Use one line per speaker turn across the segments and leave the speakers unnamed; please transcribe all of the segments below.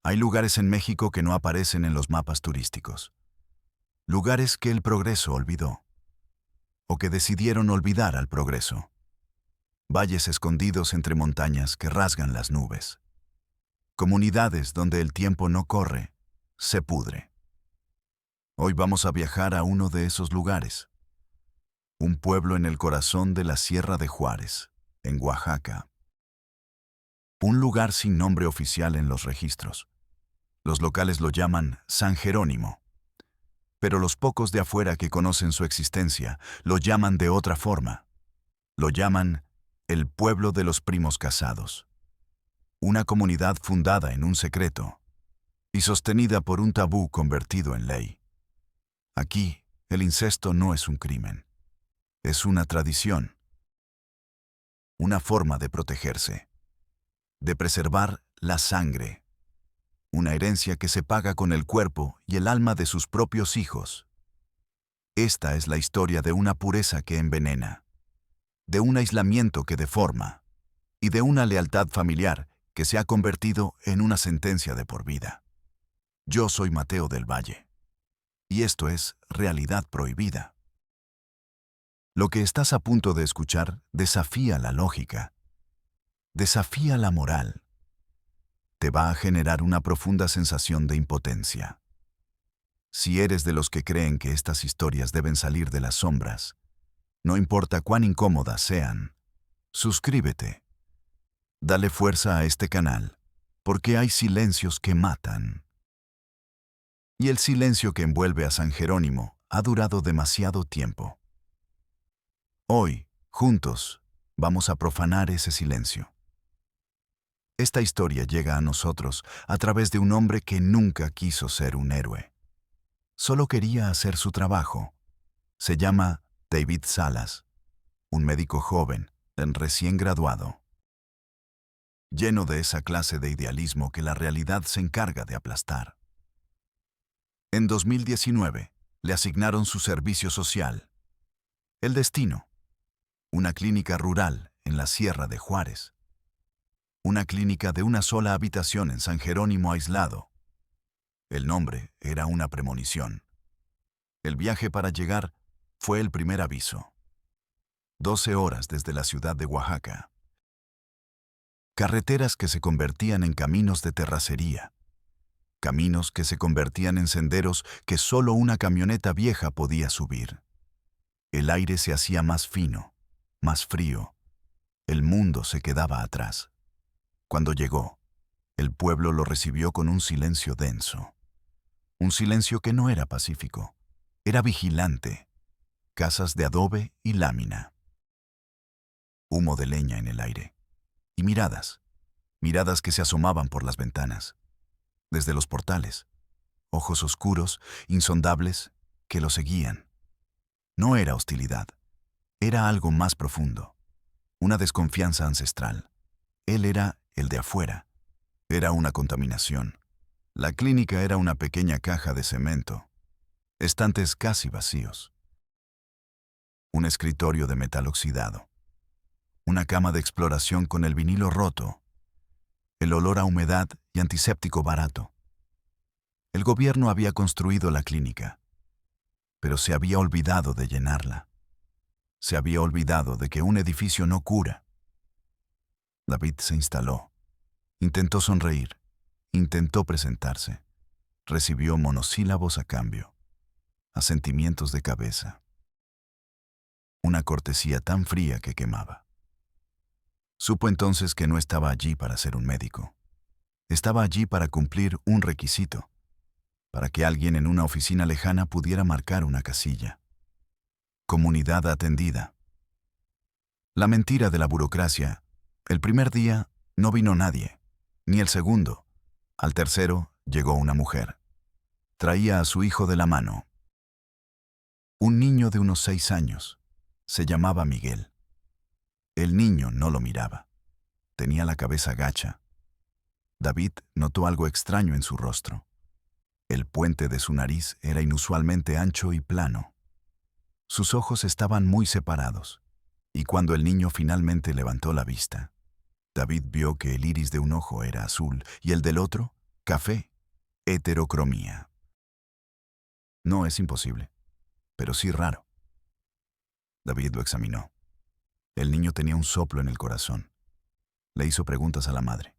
Hay lugares en México que no aparecen en los mapas turísticos. Lugares que el progreso olvidó. O que decidieron olvidar al progreso. Valles escondidos entre montañas que rasgan las nubes. Comunidades donde el tiempo no corre, se pudre. Hoy vamos a viajar a uno de esos lugares. Un pueblo en el corazón de la Sierra de Juárez, en Oaxaca. Un lugar sin nombre oficial en los registros. Los locales lo llaman San Jerónimo. Pero los pocos de afuera que conocen su existencia lo llaman de otra forma. Lo llaman el pueblo de los primos casados. Una comunidad fundada en un secreto y sostenida por un tabú convertido en ley. Aquí, el incesto no es un crimen. Es una tradición. Una forma de protegerse. De preservar la sangre. Una herencia que se paga con el cuerpo y el alma de sus propios hijos. Esta es la historia de una pureza que envenena, de un aislamiento que deforma, y de una lealtad familiar que se ha convertido en una sentencia de por vida. Yo soy Mateo del Valle, y esto es Realidad Prohibida. Lo que estás a punto de escuchar desafía la lógica, desafía la moral. Te va a generar una profunda sensación de impotencia. Si eres de los que creen que estas historias deben salir de las sombras, no importa cuán incómodas sean, suscríbete. Dale fuerza a este canal, porque hay silencios que matan. Y el silencio que envuelve a San Jerónimo ha durado demasiado tiempo. Hoy, juntos, vamos a profanar ese silencio. Esta historia llega a nosotros a través de un hombre que nunca quiso ser un héroe. Solo quería hacer su trabajo. Se llama David Salas, un médico joven, recién graduado. Lleno de esa clase de idealismo que la realidad se encarga de aplastar. En 2019, le asignaron su servicio social. El destino. Una clínica rural en la Sierra de Juárez. Una clínica de una sola habitación en San Jerónimo aislado. El nombre era una premonición. El viaje para llegar fue el primer aviso. 12 horas desde la ciudad de Oaxaca. Carreteras que se convertían en caminos de terracería. Caminos que se convertían en senderos que solo una camioneta vieja podía subir. El aire se hacía más fino, más frío. El mundo se quedaba atrás. Cuando llegó, el pueblo lo recibió con un silencio denso. Un silencio que no era pacífico, era vigilante. Casas de adobe y lámina. Humo de leña en el aire. Y miradas que se asomaban por las ventanas. Desde los portales. Ojos oscuros, insondables, que lo seguían. No era hostilidad. Era algo más profundo. Una desconfianza ancestral. Él era el de afuera. Era una contaminación. La clínica era una pequeña caja de cemento. Estantes casi vacíos. Un escritorio de metal oxidado. Una cama de exploración con el vinilo roto. El olor a humedad y antiséptico barato. El gobierno había construido la clínica, pero se había olvidado de llenarla. Se había olvidado de que un edificio no cura. David se instaló. Intentó sonreír. Intentó presentarse. Recibió monosílabos a cambio. Asentimientos de cabeza. Una cortesía tan fría que quemaba. Supo entonces que no estaba allí para ser un médico. Estaba allí para cumplir un requisito, para que alguien en una oficina lejana pudiera marcar una casilla. Comunidad atendida. La mentira de la burocracia. El primer día no vino nadie, ni el segundo. Al tercero llegó una mujer. Traía a su hijo de la mano. Un niño de unos 6 años. Se llamaba Miguel. El niño no lo miraba. Tenía la cabeza gacha. David notó algo extraño en su rostro. El puente de su nariz era inusualmente ancho y plano. Sus ojos estaban muy separados, y cuando el niño finalmente levantó la vista, David vio que el iris de un ojo era azul y el del otro Café. Heterocromía. No es imposible, pero sí raro. David lo examinó. El niño tenía un soplo en el corazón. Le hizo preguntas a la madre.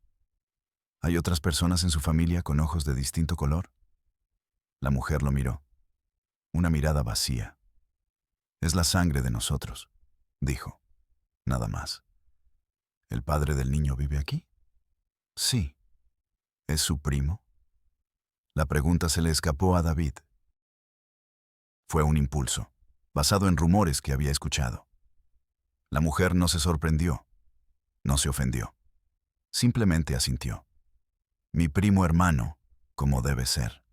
¿Hay otras personas en su familia con ojos de distinto color? La mujer lo miró. Una mirada vacía. Es la sangre de nosotros, dijo. Nada más. ¿El padre del niño vive aquí? Sí. ¿Es su primo? La pregunta se le escapó a David. Fue un impulso, basado en rumores que había escuchado. La mujer no se sorprendió, no se ofendió. Simplemente asintió. Mi primo hermano, como debe ser.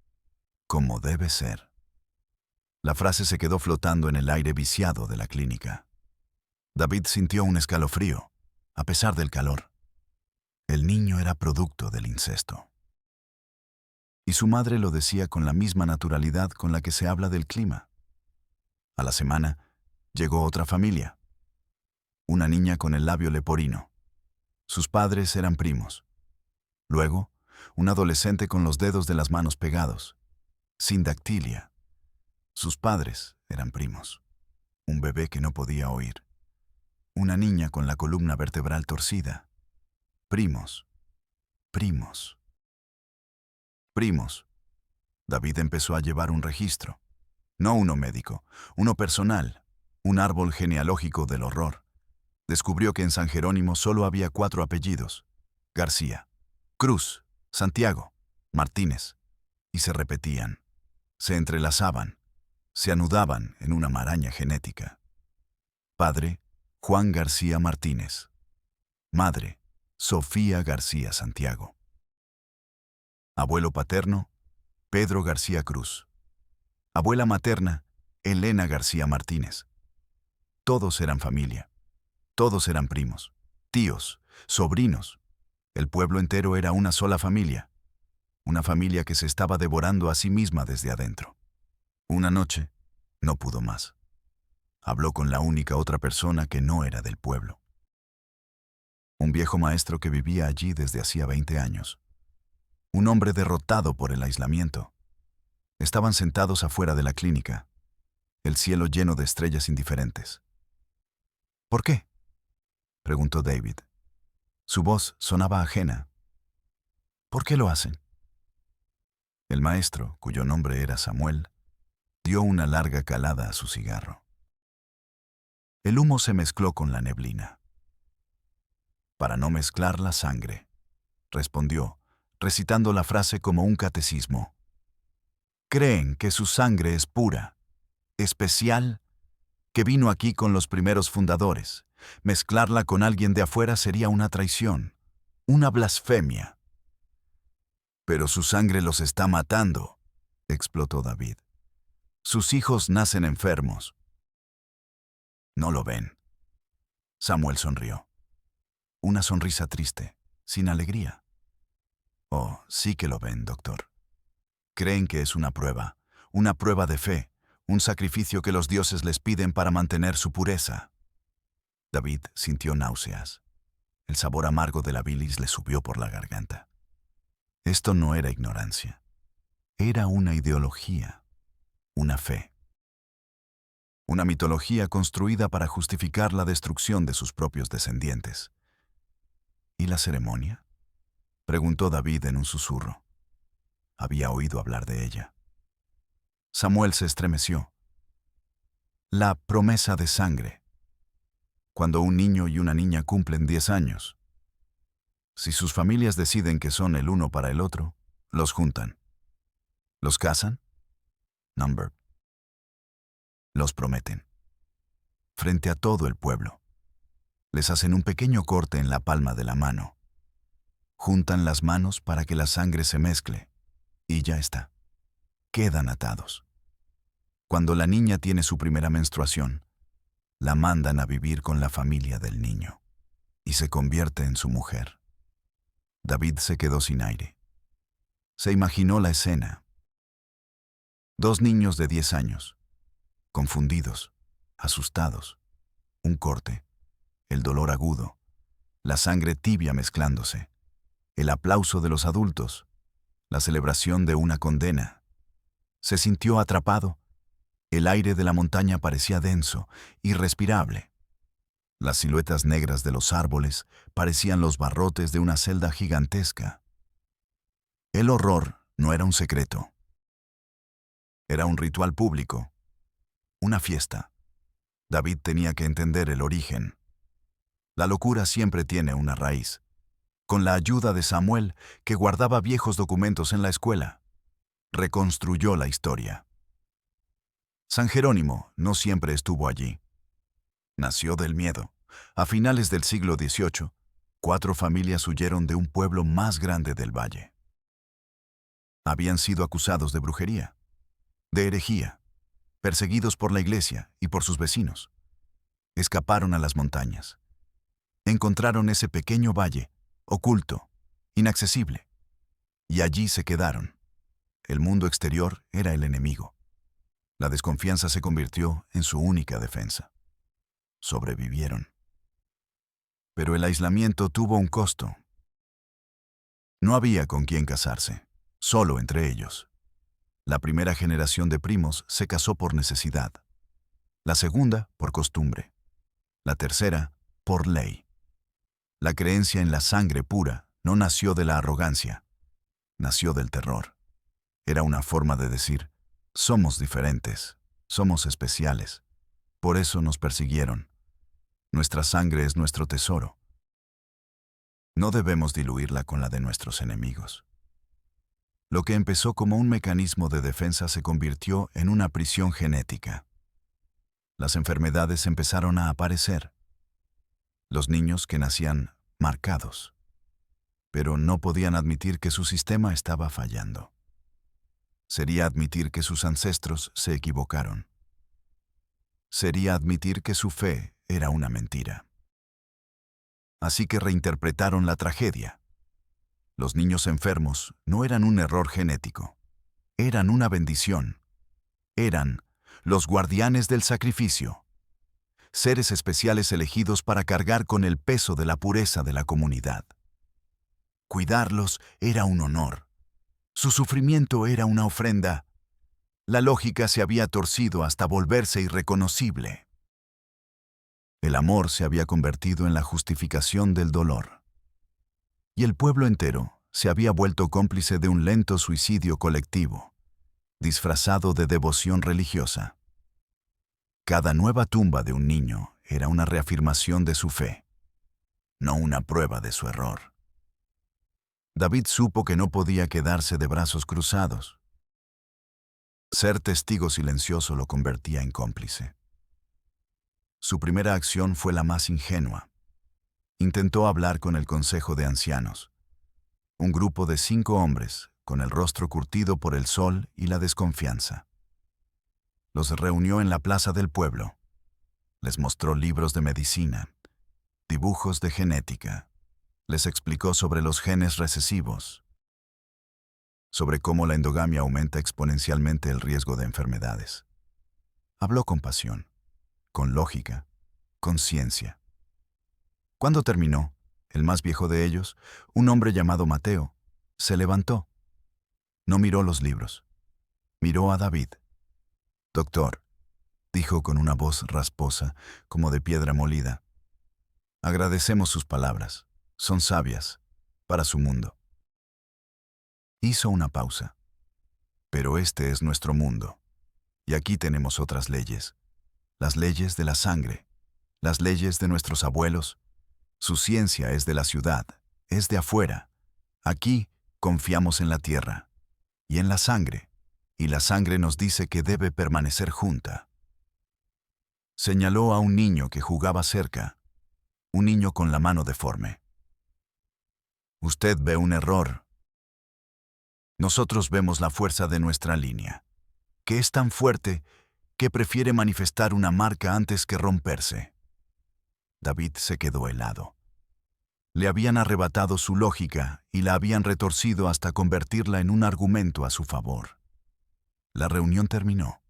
Como debe ser. La frase se quedó flotando en el aire viciado de la clínica. David sintió un escalofrío, a pesar del calor. El niño era producto del incesto. Y su madre lo decía con la misma naturalidad con la que se habla del clima. A la semana, llegó otra familia. Una niña con el labio leporino. Sus padres eran primos. Luego, un adolescente con los dedos de las manos pegados. Sin dactilia. Sus padres eran primos. Un bebé que no podía oír. Una niña con la columna vertebral torcida. Primos. Primos. Primos. David empezó a llevar un registro. No uno médico, uno personal. Un árbol genealógico del horror. Descubrió que en San Jerónimo solo había 4 apellidos. García, Cruz, Santiago, Martínez. Y se repetían. Se entrelazaban. Se anudaban en una maraña genética. Padre, Juan García Martínez. Madre, Sofía García Santiago. Abuelo paterno, Pedro García Cruz. Abuela materna, Elena García Martínez. Todos eran familia. Todos eran primos, tíos, sobrinos. El pueblo entero era una sola familia. Una familia que se estaba devorando a sí misma desde adentro. Una noche, no pudo más. Habló con la única otra persona que no era del pueblo. Un viejo maestro que vivía allí desde hacía 20 años. Un hombre derrotado por el aislamiento. Estaban sentados afuera de la clínica, el cielo lleno de estrellas indiferentes. ¿Por qué?, preguntó David. Su voz sonaba ajena. ¿Por qué lo hacen? El maestro, cuyo nombre era Samuel, dio una larga calada a su cigarro. El humo se mezcló con la neblina. Para no mezclar la sangre, respondió, recitando la frase como un catecismo. Creen que su sangre es pura, especial, que vino aquí con los primeros fundadores. Mezclarla con alguien de afuera sería una traición, una blasfemia. Pero su sangre los está matando, explotó David. Sus hijos nacen enfermos. No lo ven. Samuel sonrió. Una sonrisa triste, sin alegría. Oh, sí que lo ven, doctor. Creen que es una prueba de fe, un sacrificio que los dioses les piden para mantener su pureza. David sintió náuseas. El sabor amargo de la bilis le subió por la garganta. Esto no era ignorancia. Era una ideología, una fe. Una mitología construida para justificar la destrucción de sus propios descendientes. ¿Y la ceremonia?, preguntó David en un susurro. Había oído hablar de ella. Samuel se estremeció. La promesa de sangre. Cuando un niño y una niña cumplen 10 años. Si sus familias deciden que son el uno para el otro, los juntan. ¿Los casan? Number. Los prometen. Frente a todo el pueblo. Les hacen un pequeño corte en la palma de la mano. Juntan las manos para que la sangre se mezcle. Y ya está. Quedan atados. Cuando la niña tiene su primera menstruación, la mandan a vivir con la familia del niño. Y se convierte en su mujer. David se quedó sin aire. Se imaginó la escena. 2 niños de 10 años, confundidos, asustados. Un corte, el dolor agudo, la sangre tibia mezclándose, el aplauso de los adultos, la celebración de una condena. Se sintió atrapado. El aire de la montaña parecía denso, irrespirable. Las siluetas negras de los árboles parecían los barrotes de una celda gigantesca. El horror no era un secreto. Era un ritual público, una fiesta. David tenía que entender el origen. La locura siempre tiene una raíz. Con la ayuda de Samuel, que guardaba viejos documentos en la escuela, reconstruyó la historia. San Jerónimo no siempre estuvo allí. Nació del miedo. A finales del siglo XVIII, 4 familias huyeron de un pueblo más grande del valle. Habían sido acusados de brujería, de herejía, perseguidos por la iglesia y por sus vecinos. Escaparon a las montañas. Encontraron ese pequeño valle, oculto, inaccesible, y allí se quedaron. El mundo exterior era el enemigo. La desconfianza se convirtió en su única defensa. Sobrevivieron. Pero el aislamiento tuvo un costo. No había con quién casarse, solo entre ellos. La primera generación de primos se casó por necesidad. La segunda, por costumbre. La tercera, por ley. La creencia en la sangre pura no nació de la arrogancia, nació del terror. Era una forma de decir, somos diferentes, somos especiales. Por eso nos persiguieron. Nuestra sangre es nuestro tesoro. No debemos diluirla con la de nuestros enemigos. Lo que empezó como un mecanismo de defensa se convirtió en una prisión genética. Las enfermedades empezaron a aparecer. Los niños que nacían marcados, pero no podían admitir que su sistema estaba fallando. Sería admitir que sus ancestros se equivocaron. Sería admitir que su fe era una mentira. Así que reinterpretaron la tragedia. Los niños enfermos no eran un error genético, eran una bendición. Eran los guardianes del sacrificio, seres especiales elegidos para cargar con el peso de la pureza de la comunidad. Cuidarlos era un honor. Su sufrimiento era una ofrenda. La lógica se había torcido hasta volverse irreconocible. El amor se había convertido en la justificación del dolor. Y el pueblo entero se había vuelto cómplice de un lento suicidio colectivo, disfrazado de devoción religiosa. Cada nueva tumba de un niño era una reafirmación de su fe, no una prueba de su error. David supo que no podía quedarse de brazos cruzados. Ser testigo silencioso lo convertía en cómplice. Su primera acción fue la más ingenua. Intentó hablar con el Consejo de Ancianos, un grupo de 5 hombres con el rostro curtido por el sol y la desconfianza. Los reunió en la plaza del pueblo. Les mostró libros de medicina, dibujos de genética. Les explicó sobre los genes recesivos, sobre cómo la endogamia aumenta exponencialmente el riesgo de enfermedades. Habló con pasión, con lógica, con ciencia. Cuando terminó, el más viejo de ellos, un hombre llamado Mateo, se levantó. No miró los libros. Miró a David. «Doctor», dijo con una voz rasposa, como de piedra molida, «agradecemos sus palabras. Son sabias para su mundo». Hizo una pausa. «Pero este es nuestro mundo. Y aquí tenemos otras leyes. Las leyes de la sangre. Las leyes de nuestros abuelos. Su ciencia es de la ciudad, es de afuera. Aquí confiamos en la tierra y en la sangre, y la sangre nos dice que debe permanecer junta». Señaló a un niño que jugaba cerca, un niño con la mano deforme. «Usted ve un error. Nosotros vemos la fuerza de nuestra línea, que es tan fuerte que prefiere manifestar una marca antes que romperse». David se quedó helado. Le habían arrebatado su lógica y la habían retorcido hasta convertirla en un argumento a su favor. La reunión terminó.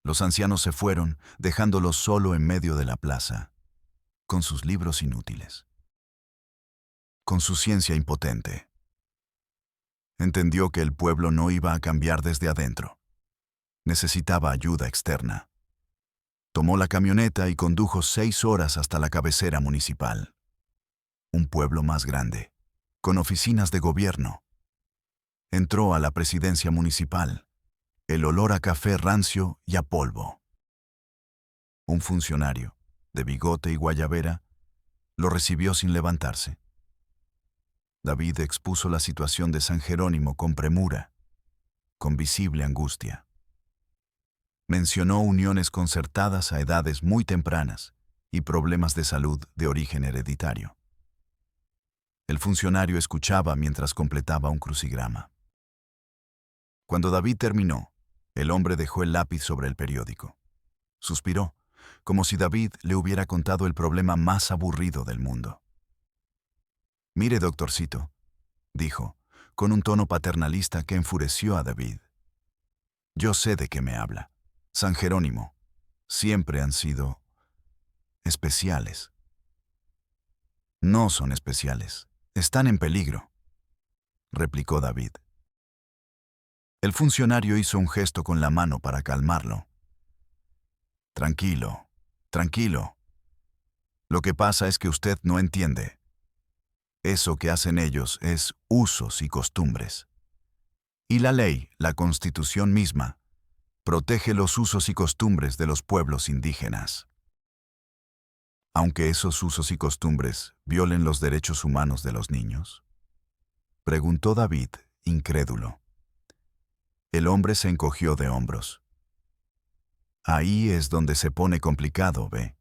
Los ancianos se fueron, dejándolo solo en medio de la plaza, con sus libros inútiles, con su ciencia impotente. Entendió que el pueblo no iba a cambiar desde adentro. Necesitaba ayuda externa. Tomó la camioneta y condujo 6 horas hasta la cabecera municipal. Un pueblo más grande, con oficinas de gobierno. Entró a la presidencia municipal. El olor a café rancio y a polvo. Un funcionario, de bigote y guayabera, lo recibió sin levantarse. David expuso la situación de San Jerónimo con premura, con visible angustia. Mencionó uniones concertadas a edades muy tempranas y problemas de salud de origen hereditario. El funcionario escuchaba mientras completaba un crucigrama. Cuando David terminó, el hombre dejó el lápiz sobre el periódico. Suspiró, como si David le hubiera contado el problema más aburrido del mundo. «Mire, doctorcito», dijo, con un tono paternalista que enfureció a David. «Yo sé de qué me habla. San Jerónimo. Siempre han sido especiales». «No son especiales. Están en peligro», replicó David. El funcionario hizo un gesto con la mano para calmarlo. «Tranquilo, tranquilo. Lo que pasa es que usted no entiende. Eso que hacen ellos es usos y costumbres. Y la ley, la Constitución misma, protege los usos y costumbres de los pueblos indígenas. Aunque esos usos y costumbres violen los derechos humanos de los niños», preguntó David, incrédulo. El hombre se encogió de hombros. «Ahí es donde se pone complicado, ¿ve?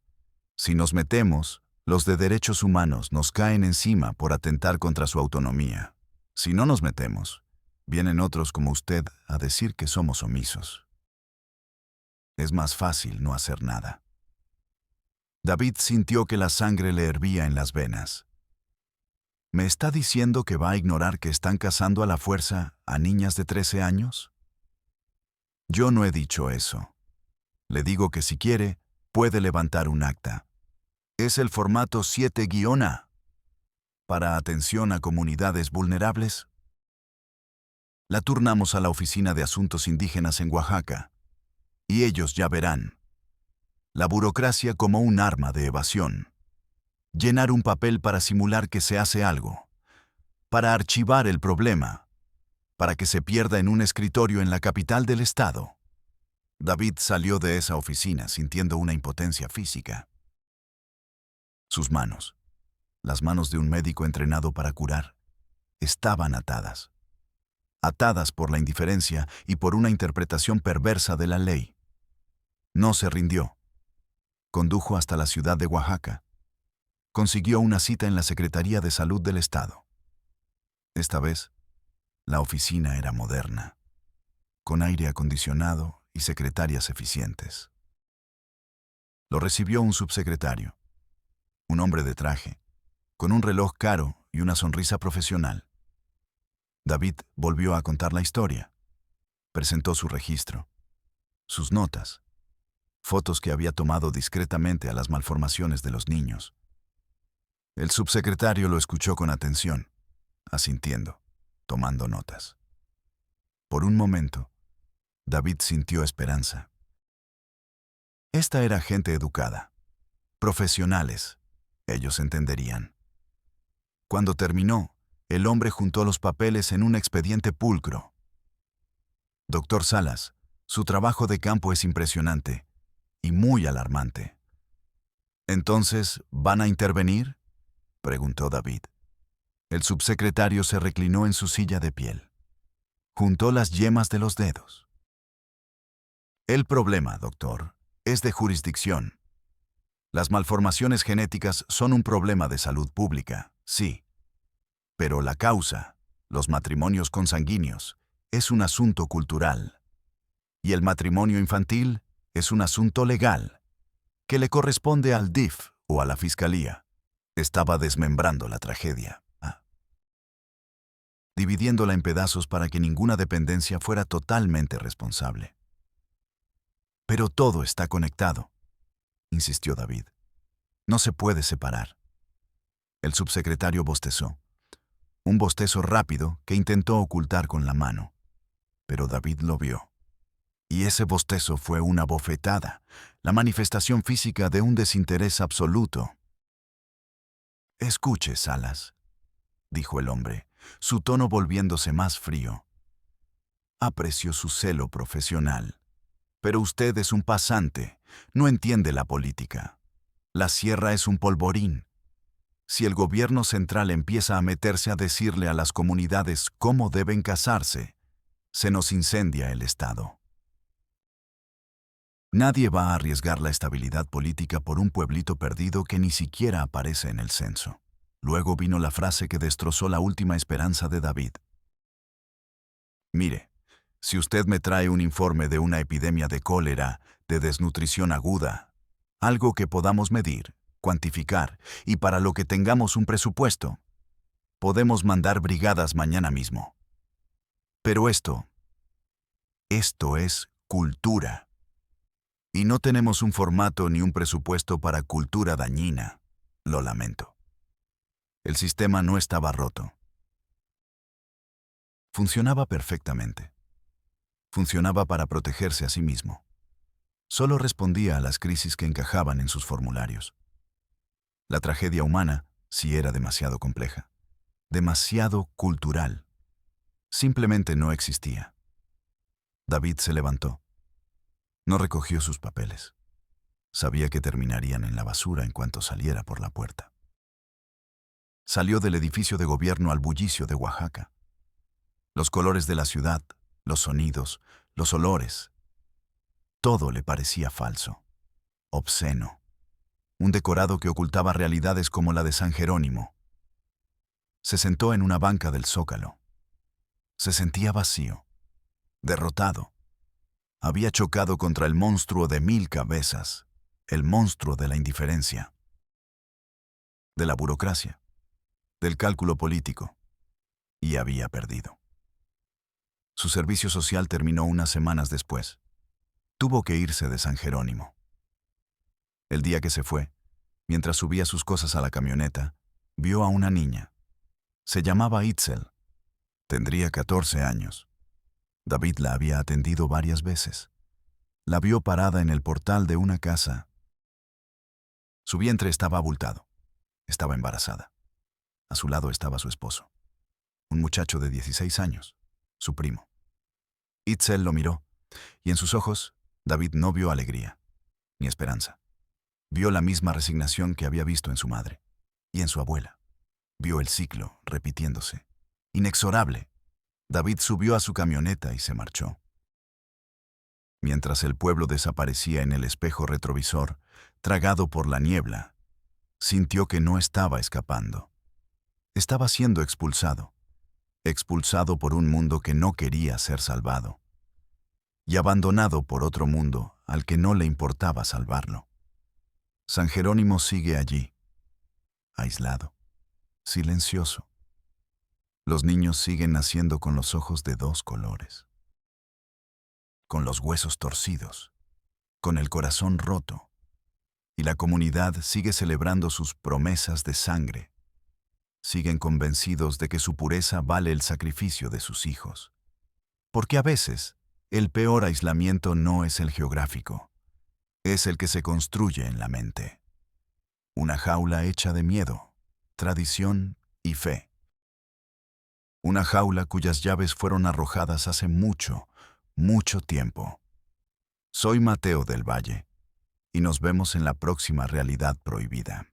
Si nos metemos, los de derechos humanos nos caen encima por atentar contra su autonomía. Si no nos metemos, vienen otros como usted a decir que somos omisos. Es más fácil no hacer nada». David sintió que la sangre le hervía en las venas. ¿Me está diciendo que va a ignorar que están casando a la fuerza a niñas de 13 años? Yo no he dicho eso. Le digo que si quiere, puede levantar un acta. Es el formato 7-A, para atención a comunidades vulnerables. La turnamos a la Oficina de Asuntos Indígenas en Oaxaca, y ellos ya verán. La burocracia como un arma de evasión. Llenar un papel para simular que se hace algo. Para archivar el problema. Para que se pierda en un escritorio en la capital del estado. David salió de esa oficina sintiendo una impotencia física. Sus manos, las manos de un médico entrenado para curar, estaban atadas. Atadas por la indiferencia y por una interpretación perversa de la ley. No se rindió. Condujo hasta la ciudad de Oaxaca. Consiguió una cita en la Secretaría de Salud del Estado. Esta vez, la oficina era moderna, con aire acondicionado y secretarias eficientes. Lo recibió un subsecretario, un hombre de traje, con un reloj caro y una sonrisa profesional. David volvió a contar la historia. Presentó su registro, sus notas, fotos que había tomado discretamente a las malformaciones de los niños. El subsecretario lo escuchó con atención, asintiendo, tomando notas. Por un momento, David sintió esperanza. Esta era gente educada, profesionales, ellos entenderían. Cuando terminó, el hombre juntó los papeles en un expediente pulcro. Doctor Salas, su trabajo de campo es impresionante y muy alarmante. ¿Entonces van a intervenir?, preguntó David. El subsecretario se reclinó en su silla de piel. Juntó las yemas de los dedos. El problema, doctor, es de jurisdicción. Las malformaciones genéticas son un problema de salud pública, sí. Pero la causa, los matrimonios consanguíneos, es un asunto cultural. Y el matrimonio infantil es un asunto legal, que le corresponde al DIF o a la Fiscalía. Estaba desmembrando la tragedia, dividiéndola en pedazos para que ninguna dependencia fuera totalmente responsable. Pero todo está conectado, insistió David. No se puede separar. El subsecretario bostezó. Un bostezo rápido que intentó ocultar con la mano. Pero David lo vio. Y ese bostezo fue una bofetada, la manifestación física de un desinterés absoluto. «Escuche, Salas», dijo el hombre, su tono volviéndose más frío. «Aprecio su celo profesional. Pero usted es un pasante, no entiende la política. La sierra es un polvorín. Si el gobierno central empieza a meterse a decirle a las comunidades cómo deben casarse, se nos incendia el Estado. Nadie va a arriesgar la estabilidad política por un pueblito perdido que ni siquiera aparece en el censo». Luego vino la frase que destrozó la última esperanza de David. «Mire, si usted me trae un informe de una epidemia de cólera, de desnutrición aguda, algo que podamos medir, cuantificar y para lo que tengamos un presupuesto, podemos mandar brigadas mañana mismo. Pero esto es cultura. Y no tenemos un formato ni un presupuesto para cultura dañina. Lo lamento. El sistema no estaba roto. Funcionaba perfectamente. Funcionaba para protegerse a sí mismo. Solo respondía a las crisis que encajaban en sus formularios. La tragedia humana sí era demasiado compleja, demasiado cultural. Simplemente no existía. David se levantó. No recogió sus papeles. Sabía que terminarían en la basura en cuanto saliera por la puerta. Salió del edificio de gobierno al bullicio de Oaxaca. Los colores de la ciudad, los sonidos, los olores. Todo le parecía falso, obsceno. Un decorado que ocultaba realidades como la de San Jerónimo. Se sentó en una banca del Zócalo. Se sentía vacío, derrotado. Había chocado contra el monstruo de 1000 cabezas, el monstruo de la indiferencia, de la burocracia, del cálculo político, y había perdido. Su servicio social terminó unas semanas después. Tuvo que irse de San Jerónimo. El día que se fue, mientras subía sus cosas a la camioneta, vio a una niña. Se llamaba Itzel. Tendría 14 años. David la había atendido varias veces. La vio parada en el portal de una casa. Su vientre estaba abultado. Estaba embarazada. A su lado estaba su esposo, un muchacho de 16 años, su primo. Itzel lo miró, y en sus ojos, David no vio alegría, ni esperanza. Vio la misma resignación que había visto en su madre, y en su abuela. Vio el ciclo repitiéndose, inexorable. David subió a su camioneta y se marchó. Mientras el pueblo desaparecía en el espejo retrovisor, tragado por la niebla, sintió que no estaba escapando. Estaba siendo expulsado por un mundo que no quería ser salvado, y abandonado por otro mundo al que no le importaba salvarlo. San Jerónimo sigue allí, aislado, silencioso. Los niños siguen naciendo con los ojos de 2 colores, con los huesos torcidos, con el corazón roto, y la comunidad sigue celebrando sus promesas de sangre. Siguen convencidos de que su pureza vale el sacrificio de sus hijos. Porque a veces, el peor aislamiento no es el geográfico, es el que se construye en la mente. Una jaula hecha de miedo, tradición y fe. Una jaula cuyas llaves fueron arrojadas hace mucho, mucho tiempo. Soy Mateo del Valle, y nos vemos en la próxima Realidad Prohibida.